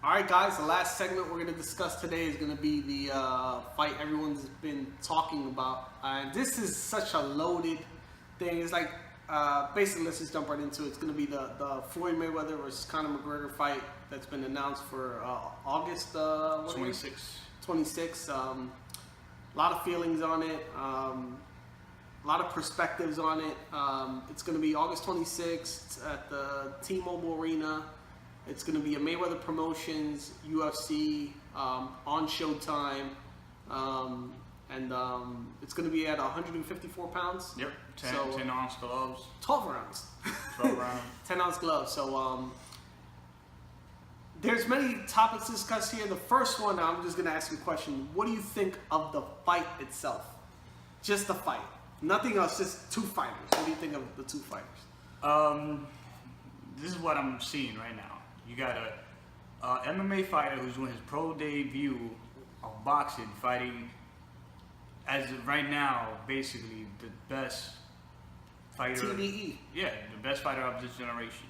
All right, guys, the last segment we're going to discuss today is going to be the fight everyone's been talking about. And this is such a loaded thing. It's like, basically, let's just jump right into it. It's going to be the Floyd Mayweather versus Conor McGregor fight that's been announced for August 26. A lot of feelings on it. A lot of perspectives on it. It's going to be August 26th at the T-Mobile Arena. It's going to be a Mayweather Promotions, UFC, on Showtime. It's going to be at 154 pounds. Yep, 10-ounce gloves. 12 rounds. 12 rounds. 10-ounce gloves. So there's many topics to discuss here. The first one, I'm just going to ask you a question. What do you think of the fight itself? Just the fight. Nothing else, just two fighters. What do you think of the two fighters? This is what I'm seeing right now. You got a MMA fighter who's doing his pro debut of boxing, fighting as of right now, basically the best fighter. TBE. Yeah, the best fighter of this generation.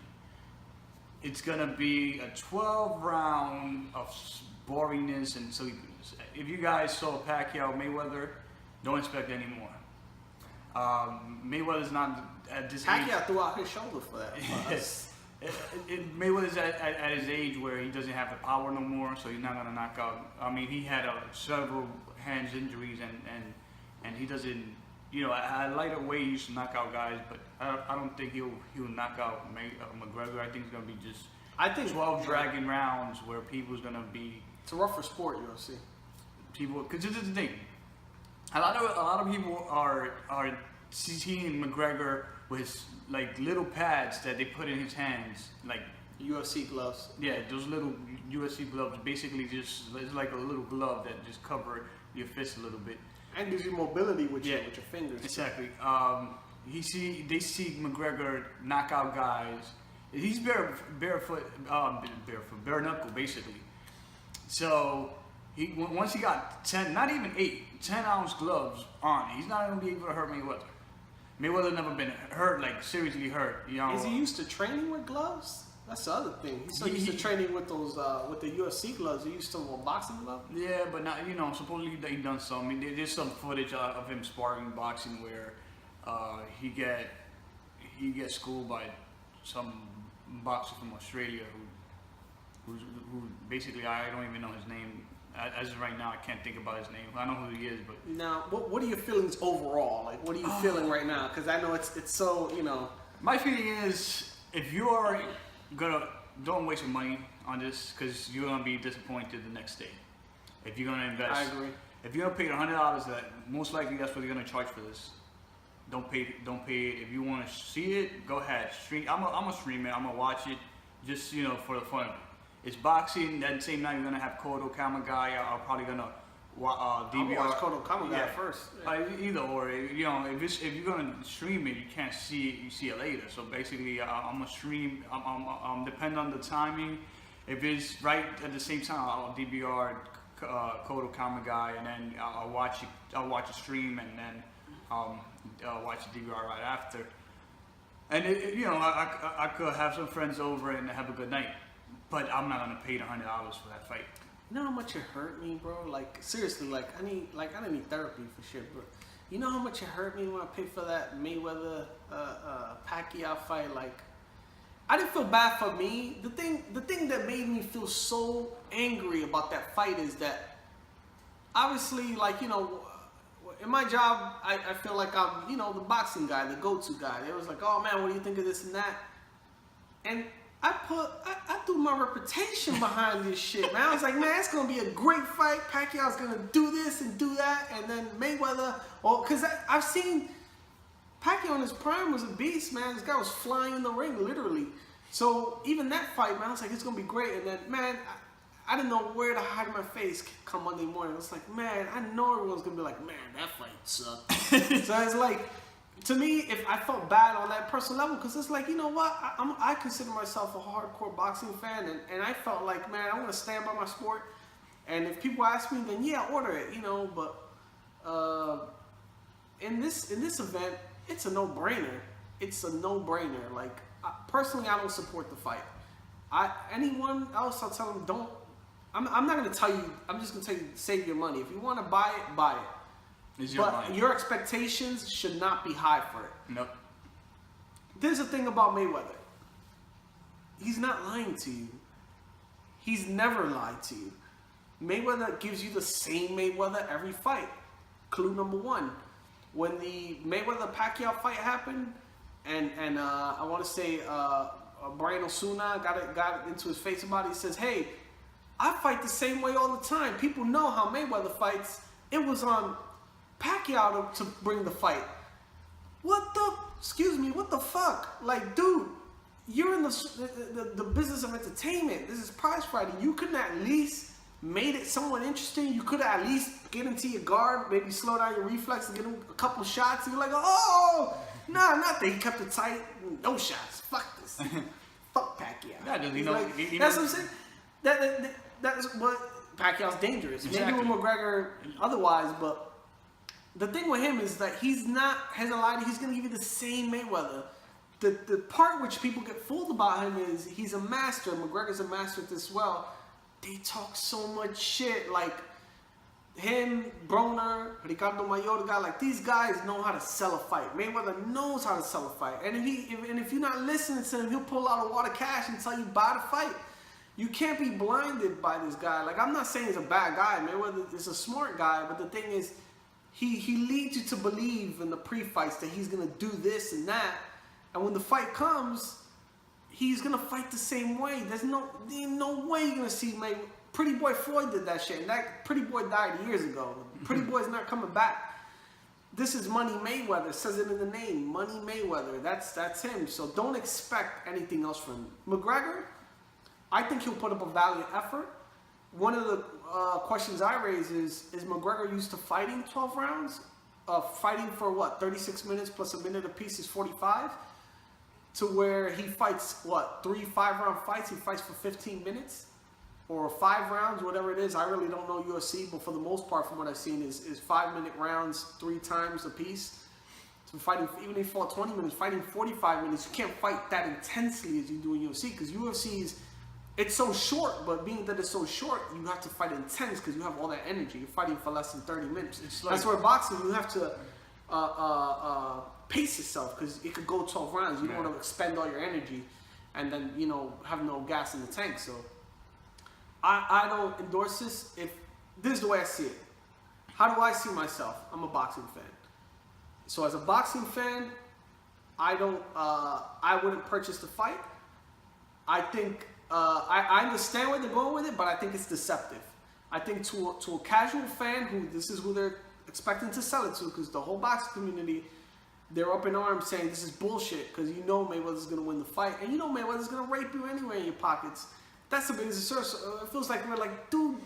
It's gonna be a 12 round of boringness and sleepiness. If you guys saw Pacquiao Mayweather, don't expect any more. Mayweather's not at this age. Pacquiao threw out his shoulder for that. Yes. Mayweather's at his age where he doesn't have the power no more, so he's not gonna knock out. I mean, he had several hands injuries, and he doesn't. You know, at a lighter weight, he used to knock out guys, but I don't think he'll knock out McGregor. I think it's gonna be just 12 dragging rounds where people's gonna be. It's a rougher sport, UFC. People, because this is the thing. A lot of people are seeing McGregor with his, like, little pads that they put in his hands, like UFC gloves. Yeah, those little UFC gloves. Basically, just it's like a little glove that just cover your fist a little bit and gives you mobility with your fingers. Exactly. They see McGregor knock out guys. He's bare knuckle basically. So once he got 10, not even 8, 10-ounce gloves on, he's not gonna be able to hurt Mayweather. Mayweather never been hurt, like seriously hurt. You know. Is he used to training with gloves? That's the other thing. He's so used to training with those with the UFC gloves. He used to wear boxing gloves. Yeah, but not, you know, supposedly he done some. I mean, there's some footage of him sparring boxing where he get schooled by some boxer from Australia who basically, I don't even know his name. As of right now, I can't think about his name. I know who he is, but now, what are your feelings overall? Like, what are you feeling right now? Because I know it's so, you know. My feeling is, if you are don't waste your money on this, because you're gonna be disappointed the next day. If you're gonna invest, I agree. If you're gonna pay $100, that most likely that's what you're gonna charge for this. Don't pay it. If you want to see it, go ahead. Stream. I'm gonna stream it. I'm gonna watch it, just, you know, for the fun of it. It's boxing. That same night you're gonna have Kodo Kamagai. I'm probably gonna DVR. I'll watch Kodo Kamagai first. Yeah. Either or, you know, if you're gonna stream it, you can't see it. You see it later. So basically, I'm gonna stream. I'm depend on the timing. If it's right at the same time, I'll DVR Kodo Kamagai, and then I'll watch it. I'll watch a stream, and then I'll watch the DVR right after. And you know, I could have some friends over and have a good night. But I'm not gonna pay $100 for that fight. You know how much it hurt me, bro? Like, seriously, I don't need therapy for shit, bro. You know how much it hurt me when I paid for that Mayweather Pacquiao fight? Like, I didn't feel bad for me. The thing that made me feel so angry about that fight is that, obviously, like, you know, in my job, I feel like I'm, you know, the boxing guy, the go-to guy. They was like, oh man, what do you think of this and that? And I threw my reputation behind this shit, man. I was like, man, it's gonna be a great fight. Pacquiao's gonna do this and do that, and then Mayweather, because I've seen Pacquiao in his prime was a beast, man. This guy was flying in the ring, literally. So even that fight, man, I was like, it's gonna be great. And then, man, I didn't know where to hide my face come Monday morning. I was like, man, I know everyone's gonna be like, man, that fight sucked. So it's like, to me, if I felt bad on that personal level, because it's like, you know what, I consider myself a hardcore boxing fan, and I felt like, man, I want to stand by my sport, and if people ask me, then yeah, order it, you know. But in this event, it's a no-brainer. It's a no-brainer. Like, personally, I don't support the fight. Anyone else, I'll tell them, I'm not gonna tell you. I'm just gonna tell you save your money. If you want to buy it, buy it. It's your but money. your expectations should not be high for it. Nope. There's a thing about Mayweather. He's not lying to you. He's never lied to you. Mayweather gives you the same Mayweather every fight. Clue number one. When the Mayweather Pacquiao fight happened, and I want to say Brian Osuna got into his face about it. He says, "Hey, I fight the same way all the time. People know how Mayweather fights. It was on Pacquiao to bring the fight." What the fuck? Like, dude, you're in the business of entertainment. This is prize fighting. You couldn't at least made it somewhat interesting. You could at least get into your guard, maybe slow down your reflex and get him a couple shots. And you're like, oh, nah, not that. He kept it tight. No shots. Fuck this. Fuck Pacquiao. Yeah, dude, That's what I'm saying. That's what Pacquiao's dangerous. Exactly. Maybe with McGregor otherwise, but the thing with him is that he's hasn't lied. He's gonna give you the same Mayweather. The part which people get fooled about him is he's a master. McGregor's a master at this well. They talk so much shit. Like him, Broner, Ricardo Mayorga, like these guys know how to sell a fight. Mayweather knows how to sell a fight. And if you're not listening to him, he'll pull out a wad of cash and tell you buy the fight. You can't be blinded by this guy. Like, I'm not saying he's a bad guy. Mayweather is a smart guy, but the thing is, he leads you to believe in the pre-fights that he's gonna do this and that. And when the fight comes, he's gonna fight the same way. There's no way you're gonna see Mayweather. Pretty boy Floyd did that shit, and that pretty boy died years ago. Pretty boy's not coming back. This is Money Mayweather. It says it in the name, Money Mayweather. That's him. So don't expect anything else from him. McGregor, I think he'll put up a valiant effort. One of the questions I raise is McGregor used to fighting 12 rounds? Fighting for what, 36 minutes plus a minute apiece is 45? To where he fights, what, 3 5-round fights? He fights for 15 minutes? Or 5 rounds, whatever it is. I really don't know UFC, but for the most part, from what I've seen, is 5-minute rounds 3 times apiece. So fighting, even if he fought 20 minutes, fighting 45 minutes, you can't fight that intensely as you do in UFC, because UFC is, it's so short, but being that it's so short, you have to fight intense because you have all that energy. You're fighting for less than 30 minutes. That's where boxing, you have to pace yourself because it could go 12 rounds. You don't want to expend all your energy and then, have no gas in the tank. So I don't endorse this. This is the way I see it. How do I see myself? I'm a boxing fan. So as a boxing fan, I wouldn't purchase the fight. I think I understand where they're going with it, but I think it's deceptive. I think to a casual fan this is who they're expecting to sell it to, because the whole boxing community, they're up in arms saying this is bullshit because Mayweather's going to win the fight, and Mayweather's going to rape you anyway in your pockets. That's the biggest source. It feels like we're like, dude,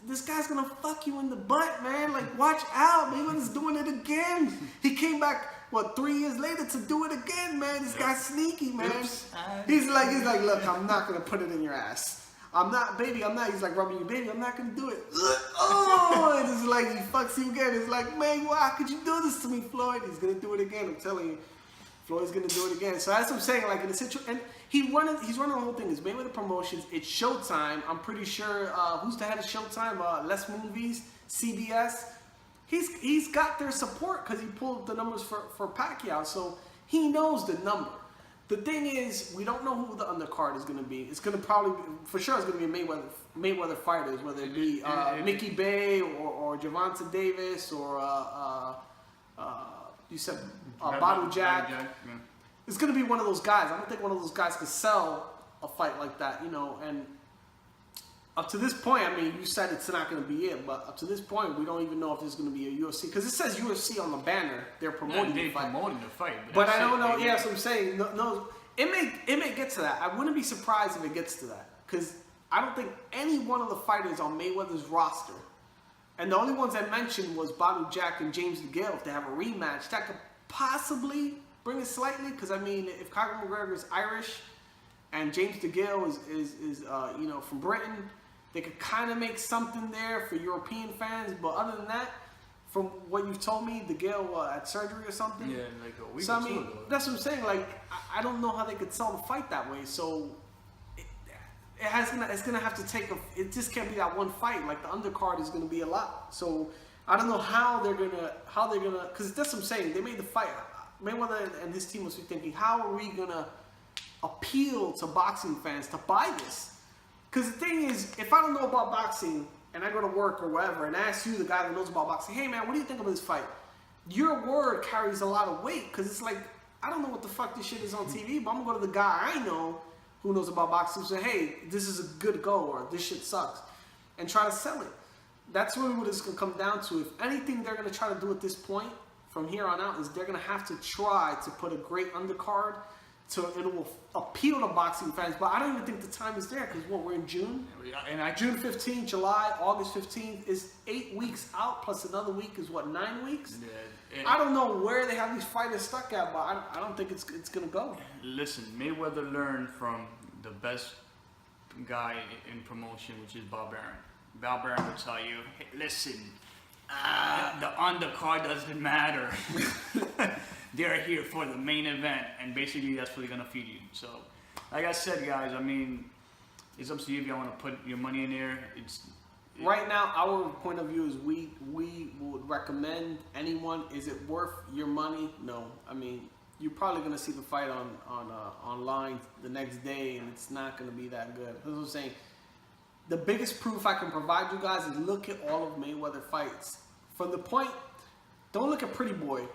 this guy's going to fuck you in the butt, man. Like, watch out. Mayweather's doing it again. He came back, 3 years later to do it again, man. This guy's sneaky, man. Oops. He's like, look, I'm not going to put it in your ass. I'm not. He's like rubbing you, baby. I'm not going to do it. Oh, and it's like he fucks you again. It's like, man, why could you do this to me, Floyd? He's going to do it again. I'm telling you. Floyd's going to do it again. So that's what I'm saying. Like, in a situation, and he's running the whole thing. It's Mayweather Promotions. It's Showtime. I'm pretty sure, who's the head of Showtime? Les Movies, CBS. He's got their support because he pulled the numbers for Pacquiao, so he knows the number. The thing is, we don't know who the undercard is going to be. It's going to probably, for sure, it's going to be Mayweather fighters, whether it be Mickey Bay or Gervonta Davis or you said Badu Jack. Yeah. It's going to be one of those guys. I don't think one of those guys could sell a fight like that, and up to this point, I mean, you said it's not going to be it, but up to this point, we don't even know if there's going to be a UFC, because it says UFC on the banner. They're promoting the fight. Promoting the fight. But I don't know. Yeah, so I'm saying, no, it may get to that. I wouldn't be surprised if it gets to that, because I don't think any one of the fighters on Mayweather's roster, and the only ones I mentioned was Badu Jack and James DeGale, if they have a rematch, that could possibly bring it slightly, because I mean, if Conor McGregor is Irish and James DeGale is from Britain, they could kind of make something there for European fans, but other than that, from what you've told me, DeGale had surgery or something. Yeah, like a week so or I mean, two ago. that's what I'm saying. Like, I don't know how they could sell the fight that way. So it's gonna have to take it just can't be that one fight. Like the undercard is gonna be a lot. So I don't know how they're gonna because that's what I'm saying. They made the fight. Mayweather and his team must be thinking, how are we gonna appeal to boxing fans to buy this? Because the thing is, if I don't know about boxing and I go to work or whatever and I ask you, the guy that knows about boxing, hey man, what do you think of this fight? Your word carries a lot of weight because it's like, I don't know what the fuck this shit is on TV, but I'm gonna go to the guy I know who knows about boxing and say, hey, this is a good go or this shit sucks, and try to sell it. That's really what it's gonna come down to. If anything they're gonna try to do at this point from here on out is they're gonna have to try to put a great undercard it will appeal to boxing fans, but I don't even think the time is there because we're in June. And June 15th, July, August 15th is 8 weeks out plus another week is what, 9 weeks? Yeah. I don't know where they have these fighters stuck at, but I don't think it's gonna go. Listen, Mayweather learned from the best guy in promotion, which is Bob Arum. Bob Arum will tell you, hey, listen, the undercard doesn't matter. They're here for the main event, and basically that's what they're gonna feed you. So, like I said, guys, I mean, it's up to you if you want to put your money in there. Right now, our point of view is we would recommend anyone. Is it worth your money? No. I mean, you're probably gonna see the fight online the next day, and it's not gonna be that good. That's what I'm saying. The biggest proof I can provide you guys is look at all of Mayweather fights. From the point, don't look at Pretty Boy.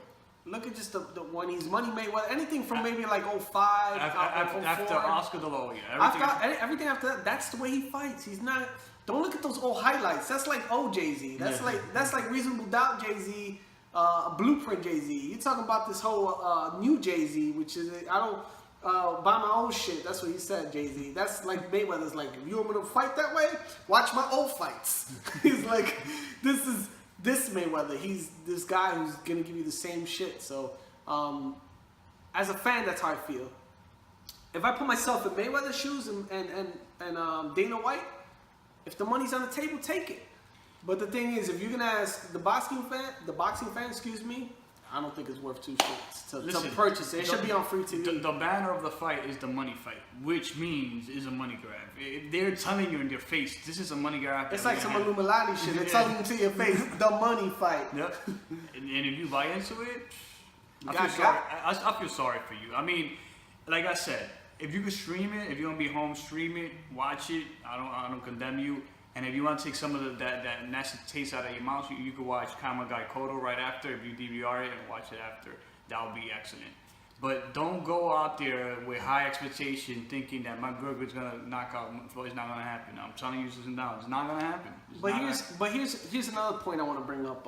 Look at just the when he's Money Mayweather. Anything from maybe like 05, after Oscar De La Hoya. Everything after that, that's the way he fights. He's not. Don't look at those old highlights. That's like old Jay-Z. That's like Reasonable Doubt Jay-Z, Blueprint Jay-Z. You're talking about this whole new Jay-Z, which is I don't buy my old shit. That's what he said, Jay-Z. That's like Mayweather's like, if you want me to fight that way, watch my old fights. He's like, this Mayweather, he's this guy who's gonna give you the same shit. So, as a fan, that's how I feel. If I put myself in Mayweather's shoes and Dana White, if the money's on the table, take it. But the thing is, if you're gonna ask the boxing fan, excuse me, I don't think it's worth two shits to purchase it. It should be on free TV. The banner of the fight is the money fight, which means is a money grab. They're telling you in your face, this is a money grab. It's like some Illuminati shit. They're telling you to your face, the money fight. Yep. And if you buy into it, I feel sorry for you. I mean, like I said, if you can stream it, if you're gonna be home, stream it, watch it. I don't condemn you. And if you want to take some of that nasty taste out of your mouth, you can watch Kamagai Kodo right after. If you DVR it and watch it after, that would be excellent. But don't go out there with high expectation thinking that McGregor's gonna knock out Floyd. It's not gonna happen. I'm telling you, this isn't down. It's not gonna happen. Here's another point I want to bring up.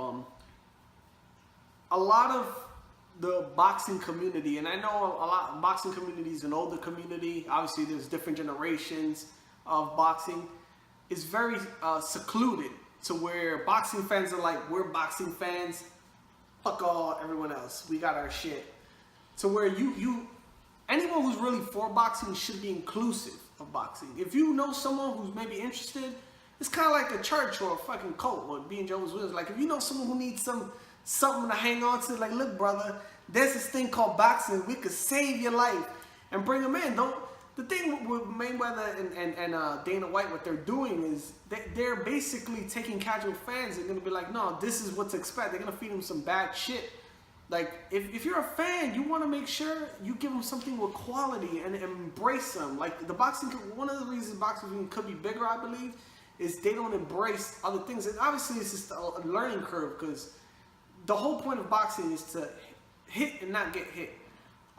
A lot of the boxing community, and I know a lot of boxing community is an older community. Obviously, there's different generations of boxing. Is very secluded to where boxing fans are like, we're boxing fans, fuck all everyone else, we got our shit. To where anyone who's really for boxing should be inclusive of boxing. If you know someone who's maybe interested, it's kind of like a church or a fucking cult, what B and Joe's was. Like, if you know someone who needs something to hang on to, like, look brother, there's this thing called boxing, we could save your life, and bring them in. The thing with Mayweather and Dana White, what they're doing is they're basically taking casual fans and going to be like, no, this is what to expect. They're going to feed them some bad shit. Like, if you're a fan, you want to make sure you give them something with quality and embrace them. Like, the boxing, one of the reasons boxing could be bigger, I believe, is they don't embrace other things. And obviously, it's just a learning curve because the whole point of boxing is to hit and not get hit.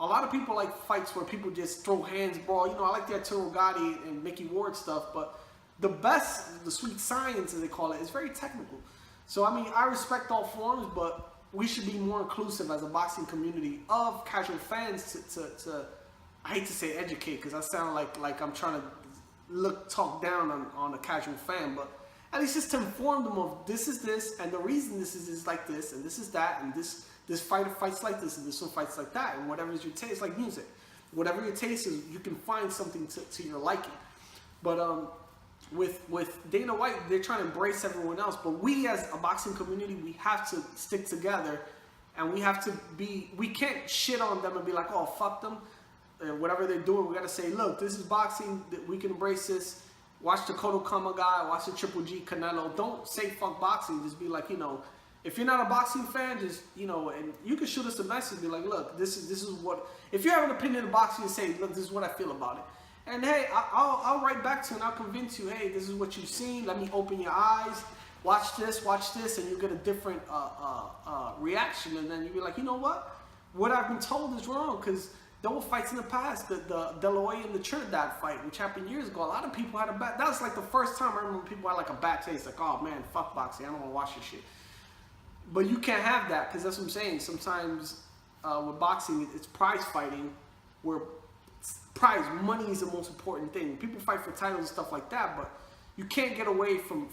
A lot of people like fights where people just throw hands, brawl. You know, I like the Arturo Gatti and Mickey Ward stuff, but the sweet science, as they call it, is very technical. So, I mean, I respect all forms, but we should be more inclusive as a boxing community of casual fans to I hate to say educate, because I sound like I'm trying to talk down on a casual fan, but at least just to inform them of this is this, and the reason this is like this, and this is that, and this fighter fights like this, and this one fights like that, and whatever is your taste, like music. Whatever your taste is, you can find something to your liking. But with Dana White, they're trying to embrace everyone else. But we as a boxing community, we have to stick together, and we have to we can't shit on them and be like, oh, fuck them. whatever they're doing, we got to say, look, this is boxing. We can embrace this. Watch the Kodo Kama guy. Watch the Triple G Canelo. Don't say fuck boxing. Just be like, if you're not a boxing fan, just, and you can shoot us a message. Be like, look, this is what. If you have an opinion of boxing, say, look, this is what I feel about it. And hey, I'll write back to you and I'll convince you. Hey, this is what you've seen. Let me open your eyes. Watch this, and you get a different reaction. And then you'll be like, you know what? What I've been told is wrong, because there were fights in the past, the Deloy and the Trinidad fight, which happened years ago. A lot of people had a bad. That was like the first time I remember people had like a bad taste. Like, oh man, fuck boxing. I don't want to watch this shit. But you can't have that, because that's what I'm saying. Sometimes with boxing, it's prize fighting, where money is the most important thing. People fight for titles and stuff like that, but you can't get away from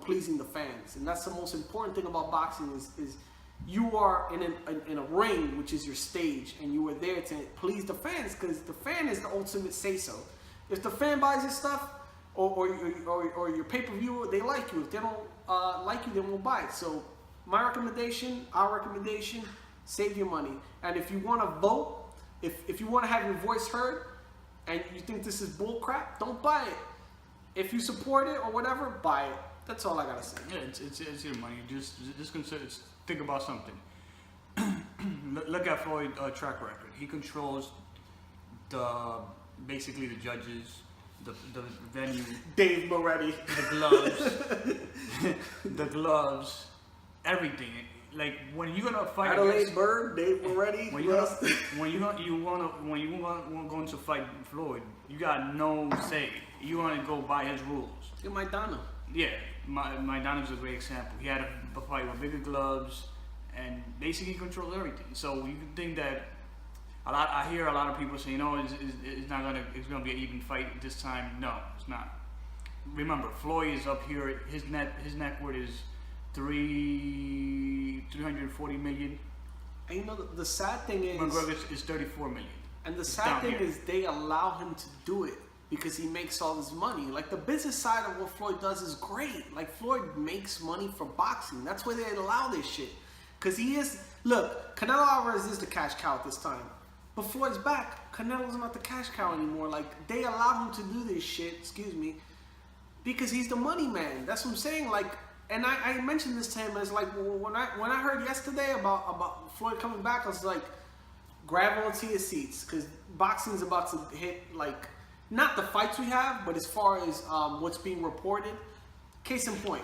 pleasing the fans. And that's the most important thing about boxing is you are in a ring, which is your stage, and you are there to please the fans, because the fan is the ultimate say-so. If the fan buys your stuff or your pay-per-view, they like you. If they don't like you, they won't buy it. So our recommendation, save your money. And if you want to vote, if you want to have your voice heard, and you think this is bull crap, don't buy it. If you support it or whatever, buy it. That's all I gotta say. Yeah, it's your money. Just consider. Think about something. Look at Floyd's track record. He controls basically the judges, the venue, Dave Moretti, the gloves, everything. Like when you're gonna fight Adelaide Bird, Dave Moretti. When you going to fight Floyd, you got no say. You want to go by his rules. Get Maidana. Yeah, Maidana's a great example. He had a fight with bigger gloves, and basically controls everything. So you can think that I hear a lot of people say, it's gonna be an even fight this time. No, it's not. Remember, Floyd is up here. His net worth is 340 million. And the sad thing is, McGregor is 34 million. And the sad thing is, they allow him to do it because he makes all this money. Like, the business side of what Floyd does is great. Like, Floyd makes money for boxing. That's why they allow this shit. Because look, Canelo Alvarez is the cash cow at this time. But Floyd's back. Canelo's not the cash cow anymore. Like, they allow him to do this shit, because he's the money man. That's what I'm saying. Like, and I mentioned this to him as like, when I heard yesterday about Floyd coming back, I was like, grab onto your seats, because boxing's about to hit, like, not the fights we have, but as far as what's being reported. Case in point,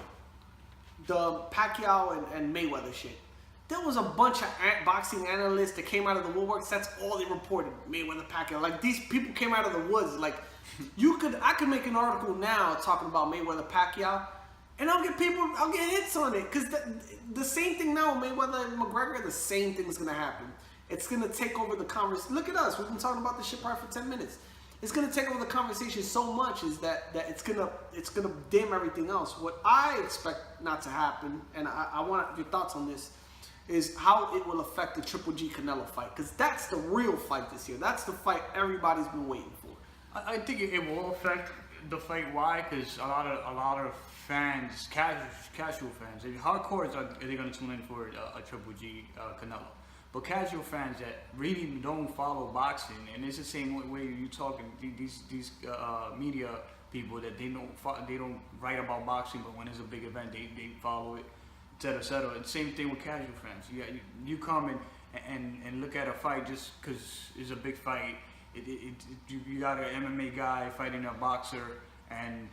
the Pacquiao and Mayweather shit. There was a bunch of boxing analysts that came out of the woodworks. That's all they reported. Mayweather Pacquiao. Like, these people came out of the woods. Like, I could make an article now talking about Mayweather Pacquiao, and I'll get hits on it. Because the same thing now with Mayweather and McGregor, the same thing's going to happen. It's going to take over the conversation. Look at us. We've been talking about this shit probably for 10 minutes. It's going to take over the conversation so much is that it's going to dim everything else. What I expect not to happen, and I want your thoughts on this, is how it will affect the Triple G Canelo fight. Because that's the real fight this year. That's the fight everybody's been waiting for. I think it will affect the fight. Why? Because a lot of fans, casual fans, hardcores are they going to tune in for a Triple G Canelo. But casual fans that really don't follow boxing, and it's the same way you talking these media people that they don't write about boxing, but when it's a big event, they follow it, etc., etc. And same thing with casual fans. You come and look at a fight just because it's a big fight. You got an MMA guy fighting a boxer, and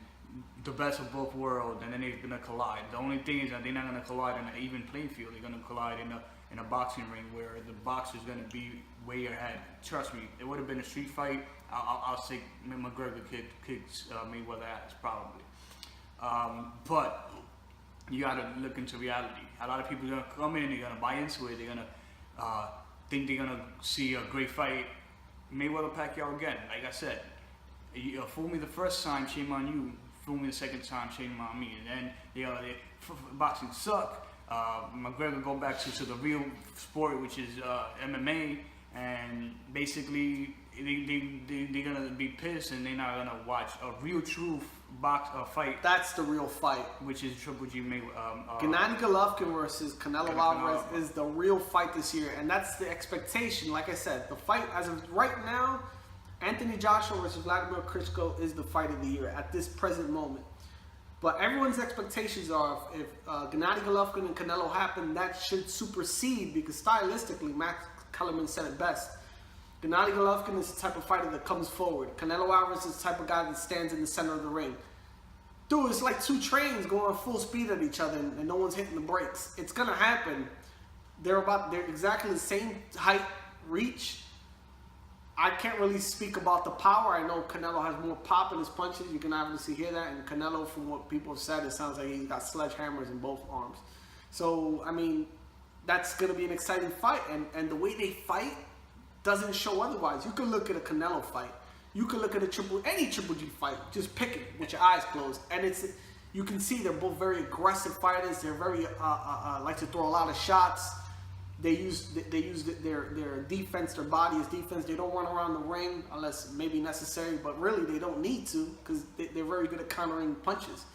the best of both worlds, and then they're gonna collide. The only thing is that they're not gonna collide in an even playing field. They're gonna collide in a boxing ring where the boxer's gonna be way ahead. Trust me, it would have been a street fight. I'll say McGregor kicks Mayweather ass probably. But you gotta look into reality. A lot of people are gonna come in, they're gonna buy into it, they're gonna think they're gonna see a great fight. Mayweather Pacquiao again. Like I said, you fool me the first time, shame on you. Fool me the second time, shame on me. And then boxing suck. McGregor go back to the real sport, which is MMA, and basically they're gonna be pissed and they're not gonna watch a real true fight. That's the real fight. Which is Triple G Mayweather. Gennady Golovkin versus Canelo Alvarez is the real fight this year, and that's the expectation. Like I said, the fight as of right now, Anthony Joshua versus Vladimir Klitschko is the fight of the year at this present moment. But everyone's expectations are if Gennady Golovkin and Canelo happen, that should supersede, because stylistically, Max Kellerman said it best. Gennady Golovkin is the type of fighter that comes forward. Canelo Alvarez is the type of guy that stands in the center of the ring. Dude, it's like two trains going full speed at each other and no one's hitting the brakes. It's gonna happen. They're exactly the same height, reach. I can't really speak about the power. I know Canelo has more pop in his punches. You can obviously hear that. And Canelo, from what people have said, it sounds like he's got sledgehammers in both arms. So, I mean, that's going to be an exciting fight. And the way they fight doesn't show otherwise. You can look at a Canelo fight. You can look at any Triple G fight. Just pick it with your eyes closed. And you can see they're both very aggressive fighters. They're very, like to throw a lot of shots. They use their defense, their body as defense. They don't run around the ring unless maybe necessary, but really they don't need to because they're very good at countering punches.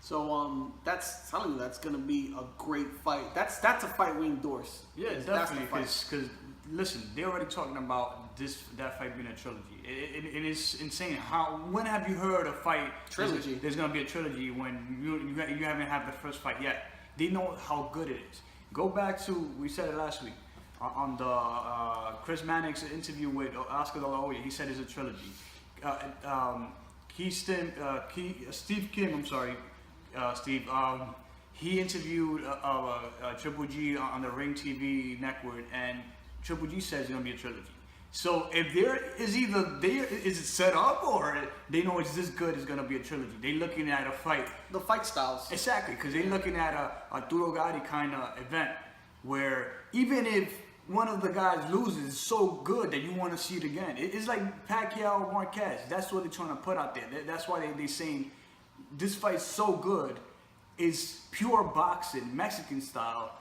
So that's telling you that's gonna be a great fight. That's a fight we endorse. Yeah, definitely. Because listen, they're already talking about that fight being a trilogy. It is insane. When have you heard a fight trilogy? There's gonna be a trilogy when you haven't had the first fight yet. They know how good it is. Go back to, we said it last week, on the Chris Mannix interview with Oscar De La Hoya. He said it's a trilogy. Steve Kim, I'm sorry, Steve, he interviewed Triple G on the Ring TV network, and Triple G says it's going to be a trilogy. So if is it set up or they know it's this good, it's going to be a trilogy. They're looking at a fight. The fight styles. Exactly, because they're looking at a Duro Gotti kind of event where even if one of the guys loses, it's so good that you want to see it again. It's like Pacquiao Marquez. That's what they're trying to put out there. That's why they're saying this fight's so good. It's pure boxing, Mexican style,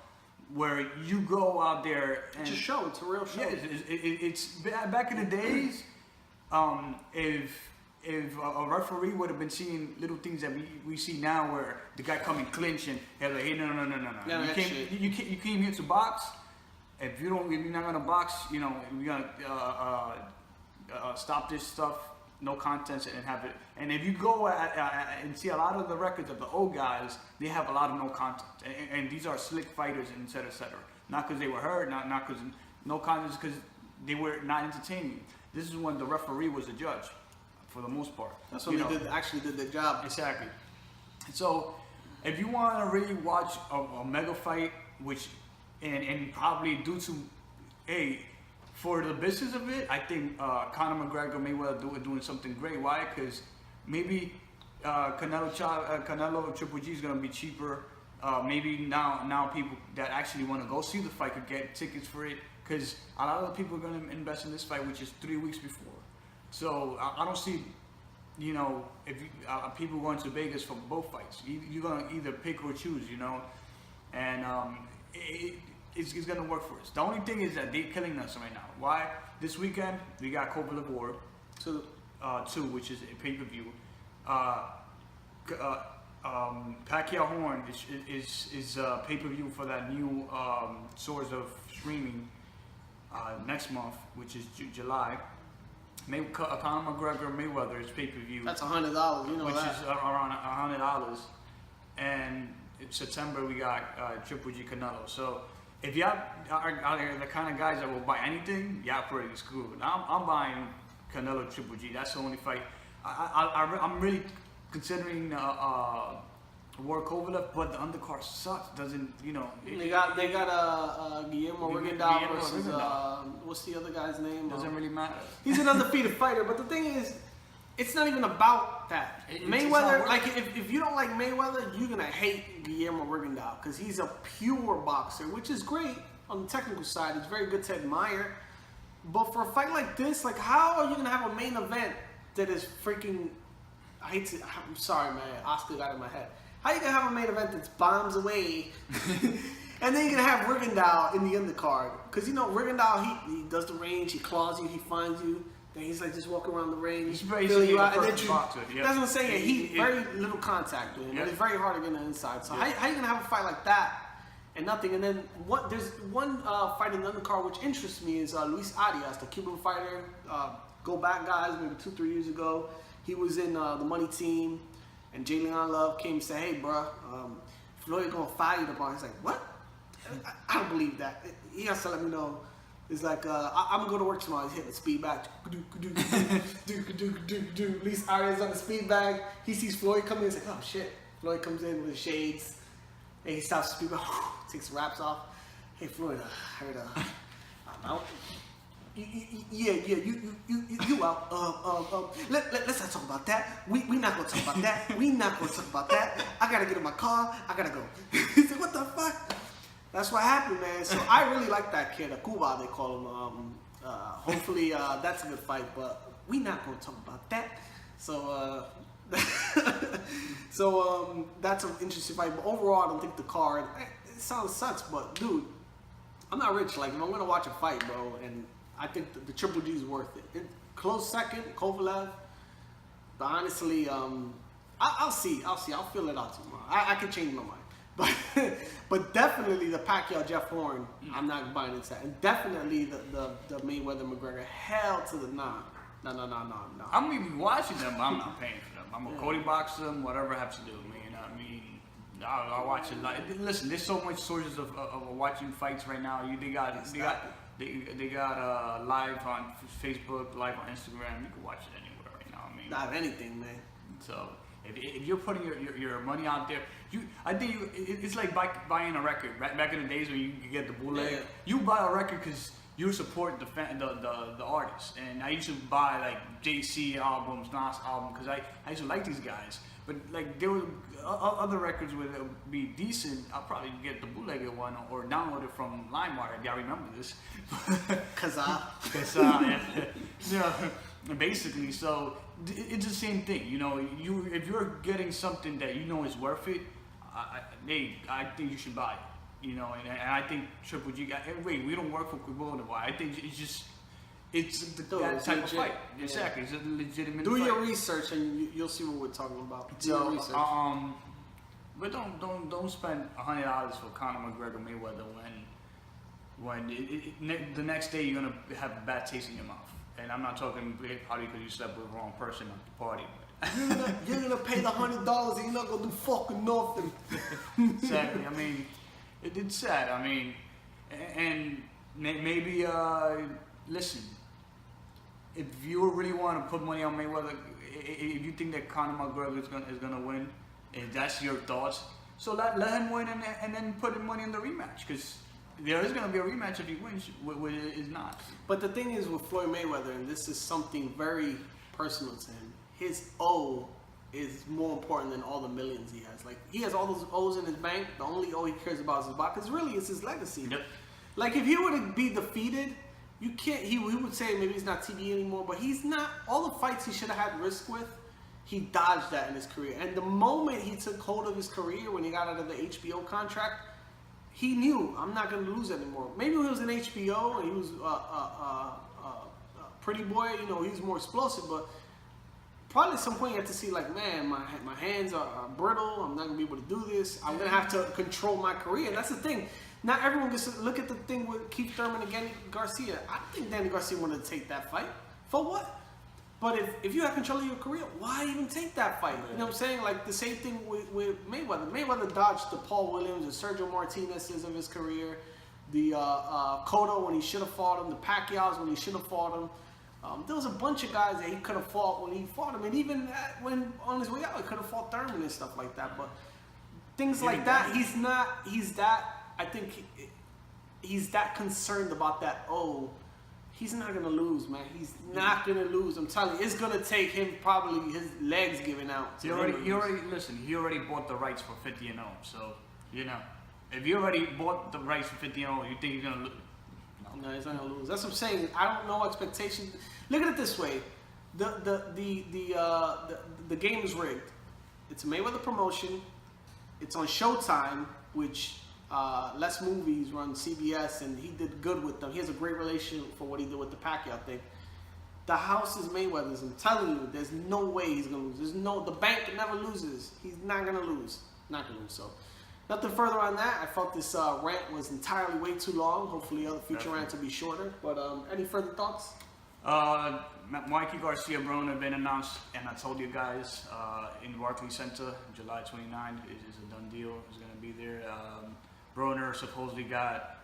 where you go out there and it's a show. It's a real show. Yeah, it's back in the days. If a referee would have been seeing little things that we see now, where the guy come and clinch and they're like, hey, no. You came here to box. If you're not gonna box, we're gonna stop this stuff. No contest and have it. And if you go and see a lot of the records of the old guys, they have a lot of no contest. And these are slick fighters, and et cetera, et cetera. Not because they were hurt, not because no contest, because they were not entertaining. This is when the referee was the judge, for the most part. That's when they actually did their job. Exactly. So, if you want to really watch a mega fight, and probably due to for the business of it, I think Conor McGregor Mayweather doing something great. Why? Because maybe Canelo Triple G is gonna be cheaper. Maybe now people that actually want to go see the fight could get tickets for it. Because a lot of the people are gonna invest in this fight, which is 3 weeks before. So I don't see, if people going to Vegas for both fights, you're gonna either pick or choose, and it's going to work for us. The only thing is that they're killing us right now. Why? This weekend, we got Kovalev War 2, which is a pay-per-view. Pacquiao Horn is a pay-per-view for that new source of streaming next month, which is July. Conor McGregor Mayweather is pay-per-view. That's $100, which is around $100. And in September, we got Triple G Canelo. So if y'all are the kind of guys that will buy anything, y'all pretty screwed. I'm buying Canelo Triple G. That's the only fight. I'm really considering War Kovalev, but the undercard sucks. Doesn't They got Guillermo Rigondeaux versus what's the other guy's name? Doesn't really matter. He's an undefeated fighter, but the thing is, it's not even about that. Mayweather, like if you don't like Mayweather, you're gonna hate Guillermo Rigondeaux because he's a pure boxer, which is great on the technical side. It's very good to admire. But for a fight like this, like how are you gonna have a main event that is freaking? I'm sorry, man. Oscar got in my head. How are you gonna have a main event that's bombs away, and then you're gonna have Rigondeaux in the undercard? Because Rigondeaux, he does the range, he claws you, he finds you. Then he's like just walking around the ring, He's filling you out, and then boxer. that's what I'm saying. He very little contact with him. It's very hard to get on the inside. So how you gonna have a fight like that and nothing? And then there's one fight in the undercard which interests me is Luis Arias, the Cuban fighter. Go back, guys, maybe 2-3 years ago. He was in the Money Team, and Jay Leon Love came and said, "Hey, bro, Floyd gonna fire you tomorrow." He's like, "What? I don't believe that." He has to let me know. It's like, I'm gonna go to work tomorrow. He's hitting the speed bag. Luis Arias on the speed bag. He sees Floyd come in. He's like, oh shit. Floyd comes in with his shades. And he stops the speed bag. Takes the wraps off. Hey Floyd, I heard I'm out. Yeah, you out. Let's not talk about that. We not gonna talk about that. We not gonna talk about that. I gotta get in my car. I gotta go. He said, what the fuck? That's what happened, man. So I really like that kid, Cuba, they call him. Hopefully that's a good fight, but we not gonna talk about that. So that's an interesting fight. But overall, I don't think the card. It sucks, but dude, I'm not rich. Like if I'm gonna watch a fight, bro, and I think the Triple G is worth it. Close second, Kovalev. But honestly, I'll see. I'll feel it out tomorrow. I can change my mind. But definitely the Pacquiao Jeff Horn, I'm not buying into that. And definitely the Mayweather McGregor, hell to the nah. No. I'm gonna be watching them, but I'm not paying for them. I'm gonna Cody box them, whatever I have to do, man. I mean, I'll watch it. Like, listen, there's so much sources of watching fights right now. They got live on Facebook, live on Instagram. You can watch it anywhere right now. I mean, not anything, man. So if you're putting your money out there, I think it's like buying a record. Back in the days when you get the bootleg, you buy a record because you support the artist. And I used to buy like JC albums, Nas album, because I used to like these guys. But like there were other records would be decent. I'll probably get the bootlegger one or download it from LimeWire. If y'all remember this. Cause yeah. Basically, so it's the same thing. You know, if you're getting something that you know is worth it, I think you should buy it. You know, and I think Triple G got. Wait, we don't work for Quibono. I think it's that type of fight. Yeah. Exactly, it's a legitimate. Do your research and you'll see what we're talking about. Do your research. But don't spend $100 for Conor McGregor Mayweather when the next day you're gonna have a bad taste in your mouth. And I'm not talking probably because you slept with the wrong person at the party. But you're gonna pay the $100 and you're not gonna do fucking nothing. Exactly. I mean, it's sad. I mean, and maybe listen. If you really want to put money on Mayweather, if you think that Conor McGregor is gonna win, if that's your thoughts, so let him win and then put money in the rematch because. There is going to be a rematch if he wins, which is not. But the thing is with Floyd Mayweather, and this is something very personal to him, his O is more important than all the millions he has. Like, he has all those O's in his bank. The only O he cares about is his box. Because really, it's his legacy. Yep. Like, if he were to be defeated, you can't, he would say maybe he's not TV anymore, but he's not, all the fights he should have had risk with, he dodged that in his career. And the moment he took hold of his career, when he got out of the HBO contract, he knew, I'm not going to lose anymore. Maybe he was in HBO and he was pretty boy, you know, he was more explosive, but probably at some point you have to see like, man, my hands are brittle, I'm not going to be able to do this, I'm going to have to control my career. And that's the thing. Not everyone gets to look at the thing with Keith Thurman and Danny Garcia. I think Danny Garcia wanted to take that fight. For what? But if you have control of your career, why even take that fight? You know what I'm saying? Like the same thing with Mayweather. Mayweather dodged the Paul Williams, the Sergio Martinez's of his career, the Cotto when he should have fought him, the Pacquiao's when he should have fought him. There was a bunch of guys that he could have fought when he fought him, and even when on his way out, he could have fought Thurman and stuff like that. But things like that, I think he's that concerned about that. Oh. He's not going to lose, man. He's not going to lose. I'm telling you, it's going to take him probably his legs giving out. He already bought the rights for 50-0. So, you know, if you already bought the rights for 50-0, you think he's going to lose? No, he's not going to lose. That's what I'm saying. I don't know expectations. Look at it this way. The game is rigged. It's a Mayweather promotion. It's on Showtime, which... Les Movies run CBS, and he did good with them. He has a great relation for what he did with the Pacquiao thing. The house is Mayweather's. I'm telling you, there's no way he's gonna lose. The bank never loses. He's not gonna lose. Not gonna lose. So, nothing further on that. I felt this rant was entirely way too long. Hopefully, other future rants will be shorter. But any further thoughts? Mikey Garcia Broner been announced, and I told you guys in Barclays Center, July 29th is a done deal. He's gonna be there. Broner supposedly got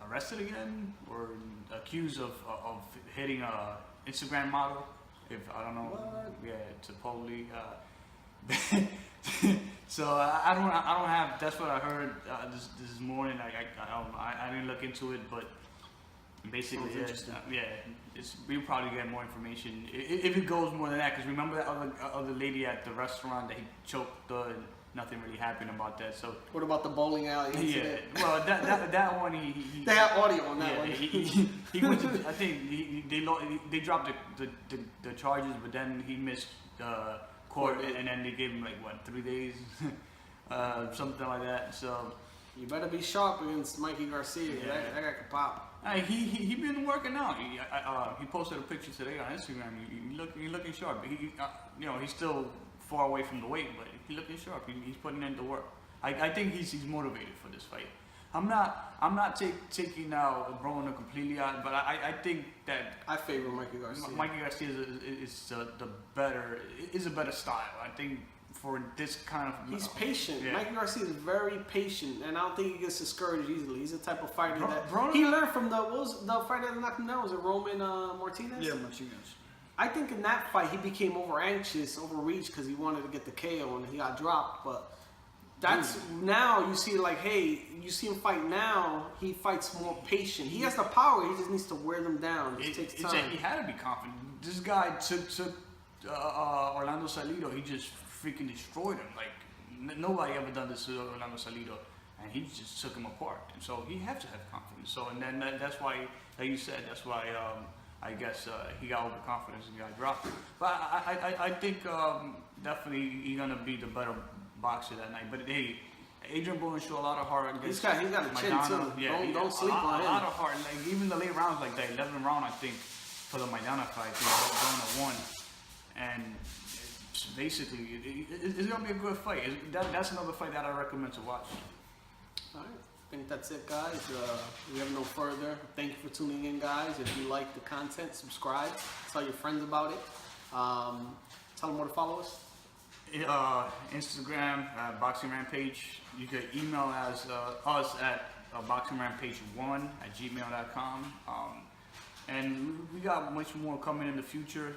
arrested again or accused of hitting a Instagram model. If I don't know, What? yeah, supposedly. So I don't have. That's what I heard this morning. I didn't look into it, but basically, we'll probably get more information if it goes more than that. Because remember that other lady at the restaurant that he choked and nothing really happened about that. So What about the bowling alley incident? yeah, well that one he They have audio on that yeah, one. he went to, I think they dropped the charges, but then he missed court, and then they gave him like what 3 days, something like that. So You better be sharp against Mikey Garcia. Yeah. That guy could pop. He been working out. He posted a picture today on Instagram. He looking sharp. He's still far away from the weight, but he looking sharp. He's putting in the work. I think he's motivated for this fight. I'm not taking out Broner completely out, but I think that I favor Mikey Garcia. Mikey Garcia is a better style. I think for this kind of He's patient. Yeah. Mikey Garcia is very patient, and I don't think he gets discouraged easily. He's the type of fighter Broner- he learned from what was the fighter that knocked him down? Was it Roman Martinez? Yeah, Martinez. I think in that fight he became overreached because he wanted to get the KO and he got dropped. But that's now you see you see him fight now. He fights more patient. He has the power. He just needs to wear them down. It takes time. He had to be confident. This guy took Orlando Salido. He just freaking destroyed him. Like nobody ever done this to Orlando Salido, and he just took him apart. And so he has to have confidence. So and then that's why, like you said, that's why I guess he got overconfidence and got dropped. But I think definitely he's gonna be the better boxer that night. But hey, Adrian Broner showed a lot of heart against He's got a chin too. Yeah, Don't sleep on him. A lot of heart. Like even the late rounds, like the 11th round, I think for the Maidana fight, Broner won, and basically it's gonna be a good fight. That's another fight that I recommend to watch. All right. I think that's it, guys. We have no further. Thank you for tuning in, guys. If you like the content, subscribe. Tell your friends about it. Tell them where to follow us. Instagram, Boxing Rampage. You can email us at boxingrampage1@gmail.com. And we got much more coming in the future.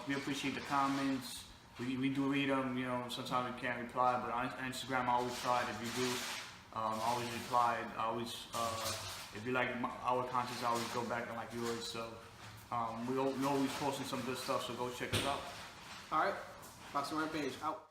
We appreciate the comments. We do read them. Sometimes we can't reply, but on Instagram I always try. If you do, always reply. Always, if you like our content, I always go back and like yours. So we always posting some good stuff. So go check us out. All right. Boxing Rampage out.